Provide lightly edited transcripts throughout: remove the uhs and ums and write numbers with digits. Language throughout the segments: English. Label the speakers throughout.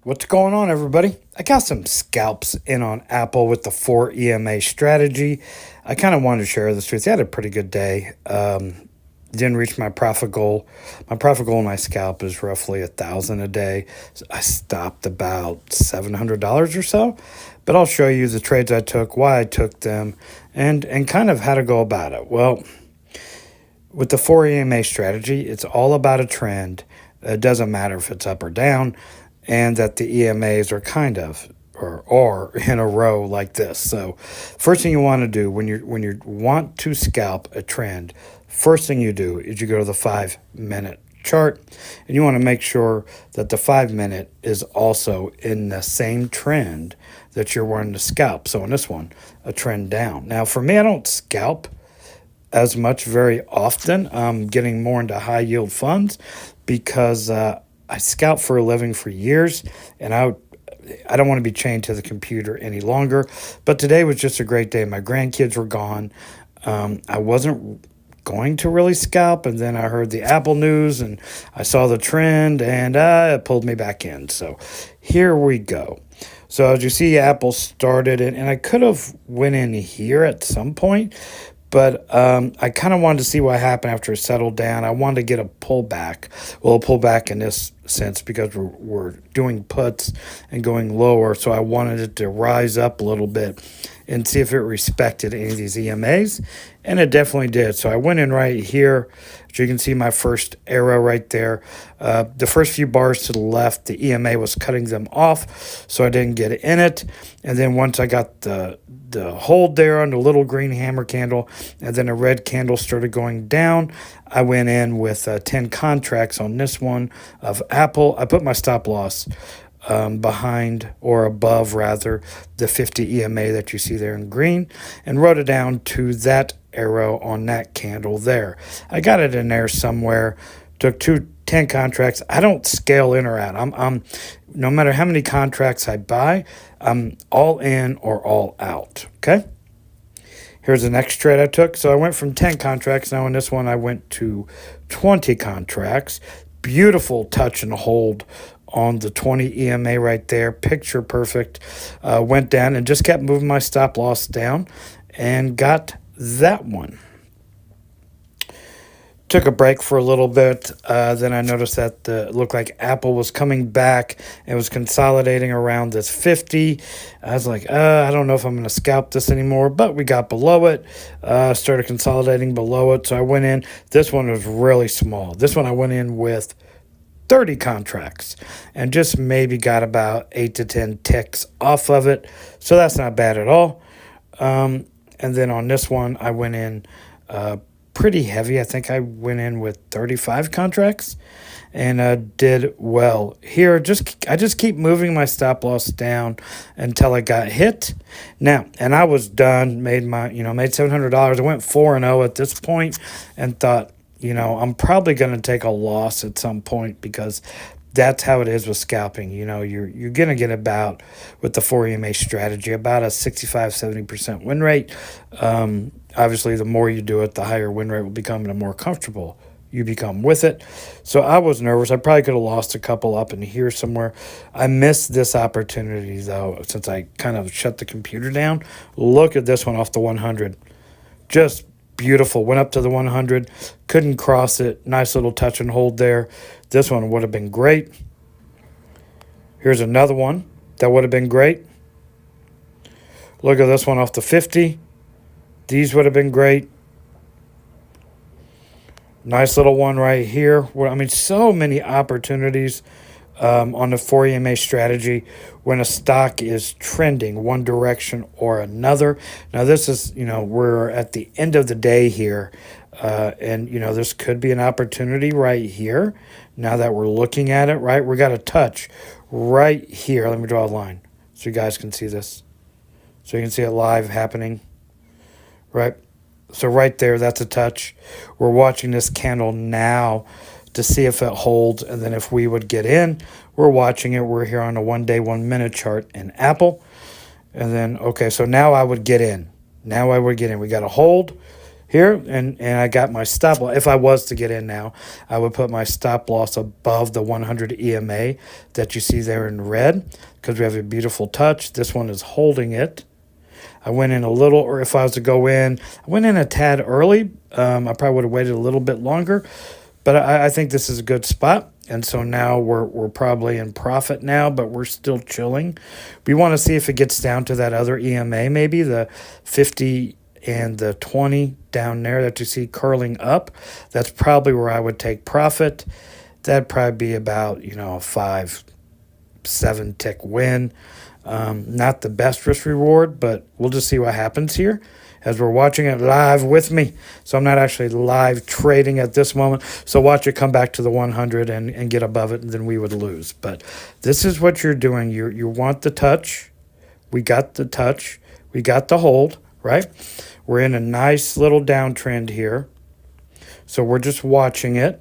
Speaker 1: What's going on, everybody? I got some scalps in on Apple with the 4 EMA strategy. I kind of wanted to share this with you. I had a pretty good day. Didn't reach my profit goal. My profit goal in my scalp is roughly 1,000 a day. So I stopped about $700 or so. But I'll show you the trades I took, why I took them, and kind of how to go about it. Well, with the 4 EMA strategy, it's all about a trend. It doesn't matter if it's up or down, and that the EMAs are kind of or are in a row like this. So, first thing you want to do when you want to scalp a trend, first thing you do is you go to the 5-minute chart, and you want to make sure that the 5-minute is also in the same trend that you're wanting to scalp. So in this one, a trend down. Now, for me, I don't scalp as much very often. I'm getting more into high yield funds because I scalp for a living for years, and I don't want to be chained to the computer any longer. But today was just a great day. My grandkids were gone. I wasn't going to really scalp, and then I heard the Apple news and I saw the trend, and it pulled me back in. So here we go. So as you see, Apple started it, and I could have went in here at some point, but I kind of wanted to see what happened after it settled down. I wanted to get a pullback. Well, a pullback in this sense because we're doing puts and going lower. So I wanted it to rise up a little bit and see if it respected any of these EMAs. And it definitely did. So I went in right here. As you can see my first arrow right there. The first few bars to the left, the EMA was cutting them off, so I didn't get in it. And then once I got the hold there on the little green hammer candle, and then a red candle started going down, I went in with 10 contracts on this one of Apple. I put my stop loss behind or above, rather, the 50 EMA that you see there in green, and wrote it down to that arrow on that candle there. I got it in there somewhere. Took 10 contracts. I don't scale in or out. I'm no matter how many contracts I buy, I'm all in or all out. Okay. Here's the next trade I took. So I went from 10 contracts. Now in this one, I went to 20 contracts. Beautiful touch and hold on the 20 EMA right there. Picture perfect. Went down and just kept moving my stop loss down and got that one. Took a break for a little bit. Then I noticed that it looked like Apple was coming back and was consolidating around this 50. I was like, I don't know if I'm going to scalp this anymore, but we got below it, started consolidating below it. So I went in. This one was really small. This one I went in with 30 contracts and just maybe got about 8 to 10 ticks off of it. So that's not bad at all. And then on this one, I went in pretty heavy. I think I went in with 35 contracts and did well. Here, I just keep moving my stop loss down until I got hit. Now, and I was done, made $700. I went 4-0 at this point and thought, I'm probably going to take a loss at some point because that's how it is with scalping. You're going to get about, with the 4 EMA strategy, about a 65-70% win rate. Obviously, the more you do it, the higher win rate will become and the more comfortable you become with it. So I was nervous. I probably could have lost a couple up in here somewhere. I missed this opportunity, though, since I kind of shut the computer down. Look at this one off the 100. Just beautiful. Went up to the 100. Couldn't cross it. Nice little touch and hold there. This one would have been great. Here's another one that would have been great. Look at this one off the 50. These would have been great. Nice little one right here. So many opportunities on the 4 EMA strategy when a stock is trending one direction or another. Now, this is, we're at the end of the day here. And this could be an opportunity right here. Now that we're looking at it, right, we got a touch right here. Let me draw a line so you guys can see this. So you can see it live happening, right? So right there, that's a touch. We're watching this candle now to see if it holds, and then if we would get in, we're watching it. We're here on a 1-day, 1-minute chart in Apple. And then, okay, so now I would get in. We got a hold. here, and I got my stop loss. If I was to get in now, I would put my stop loss above the 100 EMA that you see there in red, because we have a beautiful touch. This one is holding it. I went in a little, or if I was to go in, I went in a tad early. I probably would have waited a little bit longer, but I think this is a good spot. And so now we're probably in profit now, but we're still chilling. We want to see if it gets down to that other EMA, maybe the 50 and the 20 down there that you see curling up. That's probably where I would take profit. That'd probably be about, a 5-7 tick win. Not the best risk reward, but we'll just see what happens here as we're watching it live with me. So I'm not actually live trading at this moment. So watch it come back to the 100 and get above it, and then we would lose. But this is what you're doing. You want the touch. We got the touch. We got the hold, right? We're in a nice little downtrend here. So we're just watching it.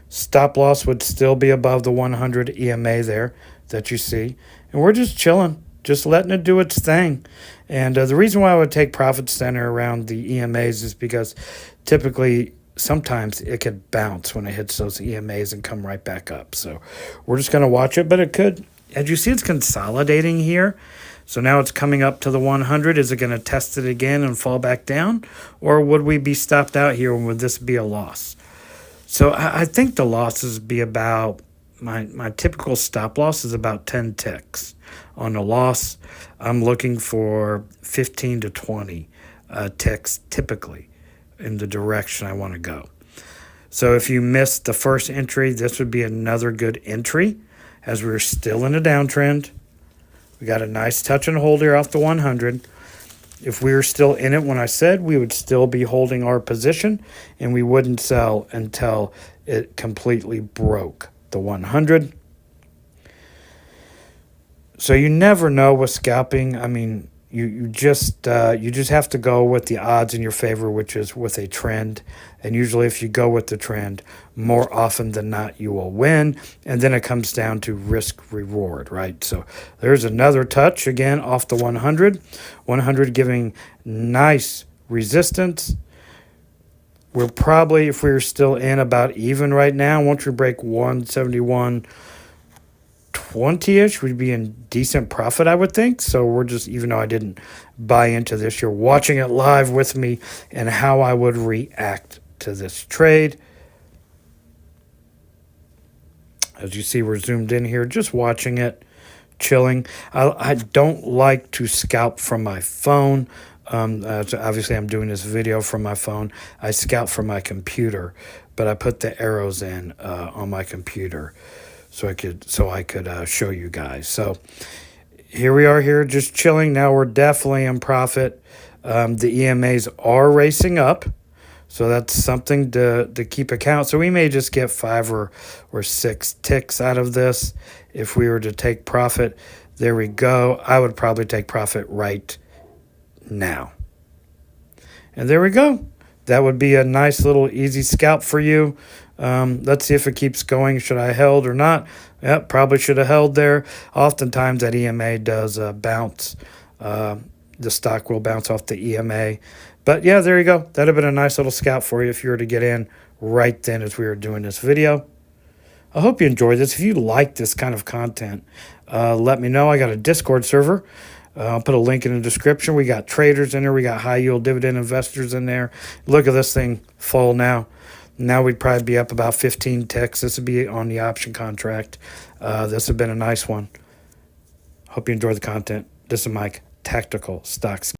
Speaker 1: Stop loss would still be above the 100 EMA there that you see. And we're just chilling, just letting it do its thing. And the reason why I would take profit center around the EMAs is because typically, sometimes it could bounce when it hits those EMAs and come right back up. So we're just going to watch it, but it could. As you see, it's consolidating here. So now it's coming up to the 100. Is it going to test it again and fall back down? Or would we be stopped out here, and would this be a loss? So I think the losses be about, my typical stop loss is about 10 ticks. On the loss, I'm looking for 15 to 20 ticks typically in the direction I want to go. So if you missed the first entry, this would be another good entry as we're still in a downtrend. We got a nice touch and hold here off the 100. If we were still in it when I said, we would still be holding our position, and we wouldn't sell until it completely broke the 100. So you never know with scalping. I mean, you just have to go with the odds in your favor, which is with a trend. And usually if you go with the trend, more often than not, you will win. And then it comes down to risk reward, right? So there's another touch again off the 100. 100 giving nice resistance. We're probably, if we were still in, about even right now. Once we break 171.20-ish, we'd be in decent profit, I would think. So we're just, even though I didn't buy into this, you're watching it live with me and how I would react to this trade. As you see, we're zoomed in here, just watching it, chilling. I don't like to scalp from my phone. So obviously, I'm doing this video from my phone. I scalp from my computer, but I put the arrows in on my computer so I could show you guys. So here we are here, just chilling. Now we're definitely in profit. The EMAs are racing up, so that's something to keep account. So we may just get 5 or 6 ticks out of this if we were to take profit. There we go. I would probably take profit right now. And there we go. That would be a nice little easy scalp for you. Let's see if it keeps going. Should I held or not? Yep, probably should have held there. Oftentimes that EMA does bounce. The stock will bounce off the EMA. But yeah, there you go. That'd have been a nice little scalp for you if you were to get in right then as we were doing this video. I hope you enjoyed this. If you like this kind of content, let me know. I got a Discord server. I'll put a link in the description. We got traders in there. We got high yield dividend investors in there. Look at this thing fall now. Now we'd probably be up about 15 ticks. This would be on the option contract. This would have been a nice one. Hope you enjoyed the content. This is Mike, Tactical Stocks.